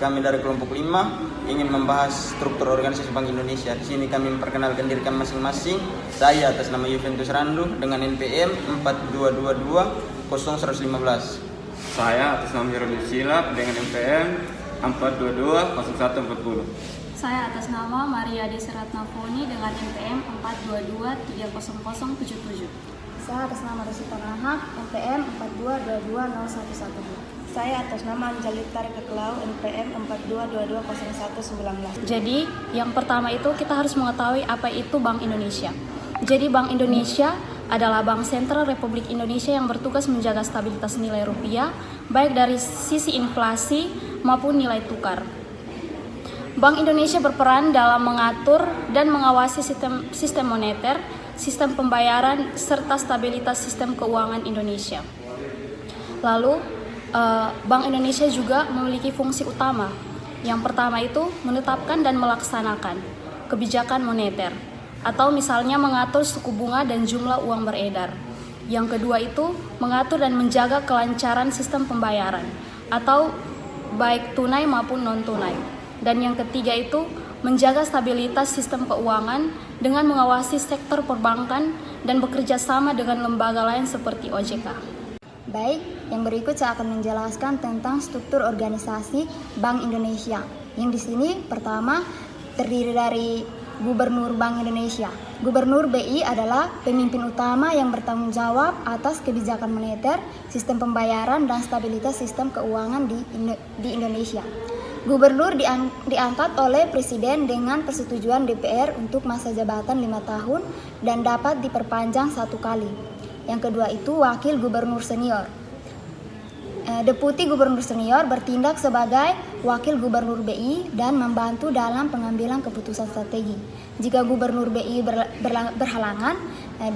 kami dari kelompok 5 ingin membahas struktur organisasi Bank Indonesia. Di sini kami memperkenalkan diri kami masing-masing. Saya atas nama Juventus Randu dengan NPM 422200115. Saya atas nama Hirul Silap dengan NPM 4220140. Saya atas nama Maria Desratnafoni dengan NPM 422300077. Saya atas nama Rosita Rahak, NPM 422201112. Saya atas nama Anjalita Rekeklau, NPM 422200119. Jadi, yang pertama itu kita harus mengetahui apa itu Bank Indonesia. Jadi, Bank Indonesia adalah Bank Sentral Republik Indonesia yang bertugas menjaga stabilitas nilai rupiah, baik dari sisi inflasi maupun nilai tukar. Bank Indonesia berperan dalam mengatur dan mengawasi sistem moneter, sistem pembayaran, serta stabilitas sistem keuangan Indonesia. Lalu, Bank Indonesia juga memiliki fungsi utama. Yang pertama itu menetapkan dan melaksanakan kebijakan moneter, atau misalnya mengatur suku bunga dan jumlah uang beredar. Yang kedua itu mengatur dan menjaga kelancaran sistem pembayaran, atau baik tunai maupun non-tunai. Dan yang ketiga itu menjaga stabilitas sistem keuangan dengan mengawasi sektor perbankan dan bekerja sama dengan lembaga lain seperti OJK. Baik, yang berikut saya akan menjelaskan tentang struktur organisasi Bank Indonesia. Yang di sini pertama terdiri dari Gubernur Bank Indonesia. Gubernur BI adalah pemimpin utama yang bertanggung jawab atas kebijakan moneter, sistem pembayaran, dan stabilitas sistem keuangan di Indonesia. Gubernur diangkat oleh Presiden dengan persetujuan DPR untuk masa jabatan 5 tahun dan dapat diperpanjang 1 kali. Yang kedua itu Wakil Gubernur Senior. Deputi Gubernur Senior bertindak sebagai Wakil Gubernur BI dan membantu dalam pengambilan keputusan strategi. Jika Gubernur BI berhalangan,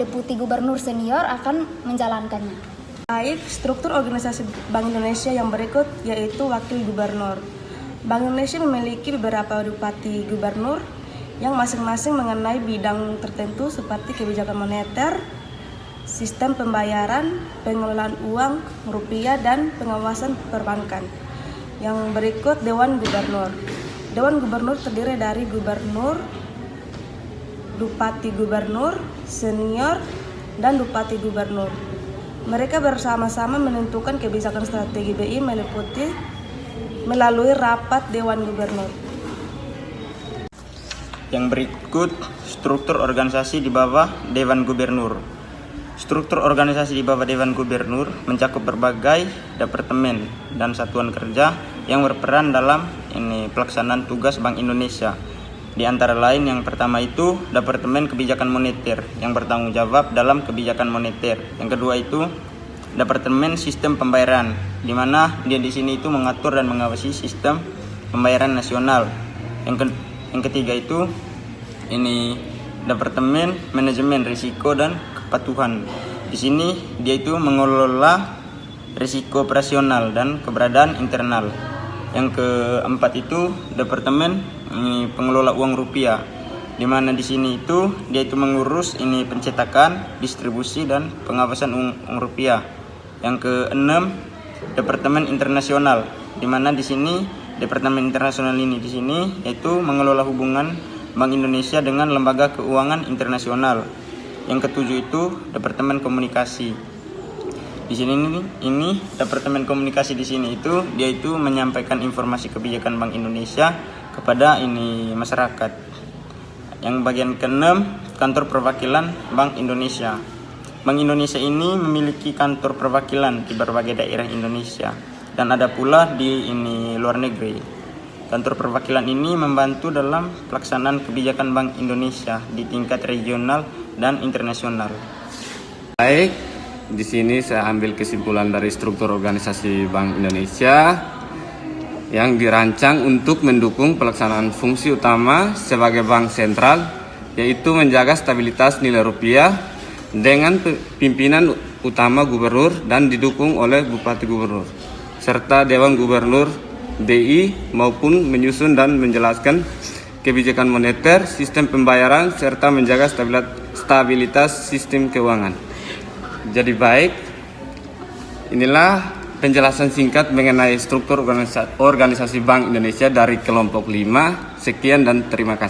Deputi Gubernur Senior akan menjalankannya. Baik, struktur organisasi Bank Indonesia yang berikut yaitu Wakil Gubernur. Bank Indonesia memiliki beberapa bupati gubernur yang masing-masing mengenai bidang tertentu seperti kebijakan moneter, sistem pembayaran, pengelolaan uang rupiah, dan pengawasan perbankan. Yang berikut Dewan Gubernur. Dewan Gubernur terdiri dari gubernur, bupati gubernur, senior, dan bupati gubernur. Mereka bersama-sama menentukan kebijakan strategi BI melalui rapat Dewan Gubernur. Yang berikut struktur organisasi di bawah Dewan Gubernur. Struktur organisasi di bawah Dewan Gubernur mencakup berbagai departemen dan satuan kerja yang berperan dalam pelaksanaan tugas Bank Indonesia. Di antara lain yang pertama itu Departemen Kebijakan Moneter yang bertanggung jawab dalam kebijakan moneter. Yang kedua itu Departemen Sistem Pembayaran, di mana dia di sini itu mengatur dan mengawasi sistem pembayaran nasional. Yang ketiga itu Departemen Manajemen Risiko dan Kepatuhan. Di sini dia itu mengelola risiko operasional dan keberadaan internal. Yang keempat itu Departemen Pengelola Uang Rupiah, di mana di sini itu dia itu mengurus pencetakan, distribusi, dan pengawasan uang rupiah. Yang keenam Departemen Internasional, di mana di sini Departemen Internasional ini di sini yaitu mengelola hubungan Bank Indonesia dengan lembaga keuangan internasional. Yang ketujuh itu Departemen Komunikasi. Di sini ini Departemen Komunikasi di sini itu dia itu menyampaikan informasi kebijakan Bank Indonesia kepada masyarakat. Yang bagian keenam Kantor Perwakilan Bank Indonesia. Bank Indonesia ini memiliki kantor perwakilan di berbagai daerah Indonesia dan ada pula di luar negeri. Kantor perwakilan ini membantu dalam pelaksanaan kebijakan Bank Indonesia di tingkat regional dan internasional. Baik, di sini saya ambil kesimpulan dari struktur organisasi Bank Indonesia yang dirancang untuk mendukung pelaksanaan fungsi utama sebagai bank sentral, yaitu menjaga stabilitas nilai rupiah dengan pimpinan utama gubernur dan didukung oleh bupati gubernur serta Dewan Gubernur BI maupun menyusun dan menjelaskan kebijakan moneter, sistem pembayaran, serta menjaga stabilitas sistem keuangan. Jadi baik, inilah penjelasan singkat mengenai struktur organisasi Bank Indonesia dari kelompok 5. Sekian dan terima kasih.